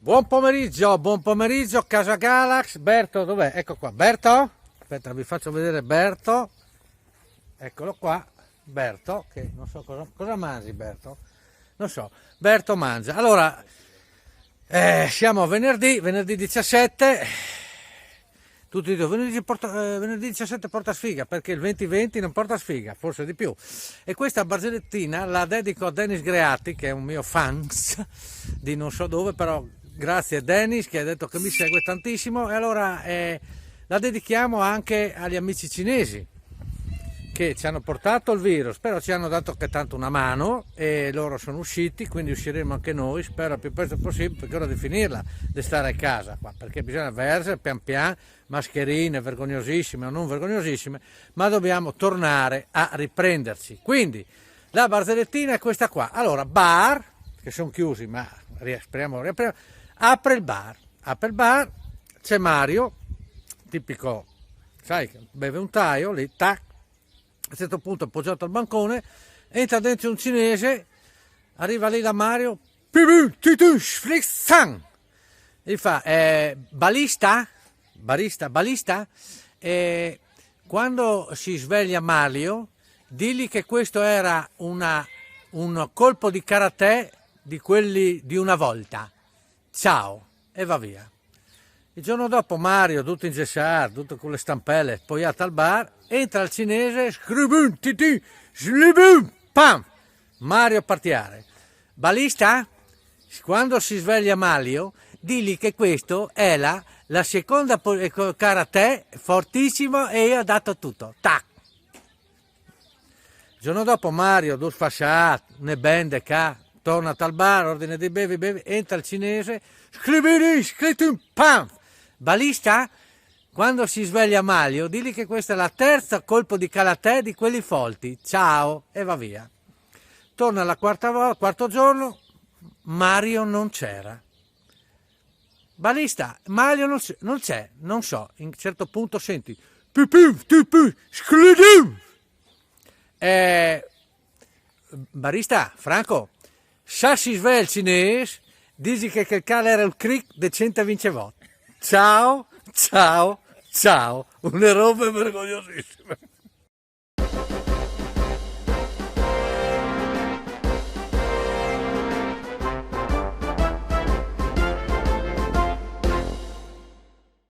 Buon pomeriggio, Casa Galax. Berto, dov'è? Ecco qua, Berto? Aspetta, vi faccio vedere Berto. Eccolo qua, Berto, che non so cosa mangi, Berto? Non so, Berto mangia. Allora, siamo a venerdì 17. Tutti dicono, venerdì 17 porta sfiga, perché il 2020 non porta sfiga, forse di più. E questa barzellettina la dedico a Dennis Greati, che è un mio fans di non so dove, però grazie a Dennis che ha detto che mi segue tantissimo. E allora la dedichiamo anche agli amici cinesi che ci hanno portato il virus, però ci hanno dato che tanto una mano e loro sono usciti, quindi usciremo anche noi, spero il più presto possibile, perché è ora di finirla, di stare a casa qua, perché bisogna versare pian piano, mascherine vergognosissime o non vergognosissime, ma dobbiamo tornare a riprenderci. Quindi la barzellettina è questa qua. Allora, bar, che sono chiusi, ma speriamo riapriamo, apre il bar, c'è Mario, tipico, sai, beve un taio, lì, tac, a un certo punto appoggiato al bancone, entra dentro un cinese, arriva lì da Mario, gli fa, balista, quando si sveglia Mario, digli che questo era un colpo di karate di quelli di una volta, ciao, e va via. Il giorno dopo Mario, tutto ingessato, tutto con le stampelle, spogliato al bar, entra il cinese, scribun, titi, slibun, pam! Mario partiare. Balista? Quando si sveglia Mario, digli che questo è la seconda karate, fortissimo, e io ho dato tutto. Tac! Il giorno dopo Mario, dur fasciato, ne bende ca, torna al bar, ordine di bevi, entra il cinese, scribun, pam! Balista? Quando si sveglia Mario, digli che questa è la terza colpo di karate di quelli folti. Ciao, e va via. Torna al quarto giorno, Mario non c'era. Balista, Mario non c'è, non so. In un certo punto senti barista, Franco, sa si sveglia il cinese, dici che il cale era il cric de 120 volte. Ciao, una roba vergognosissima.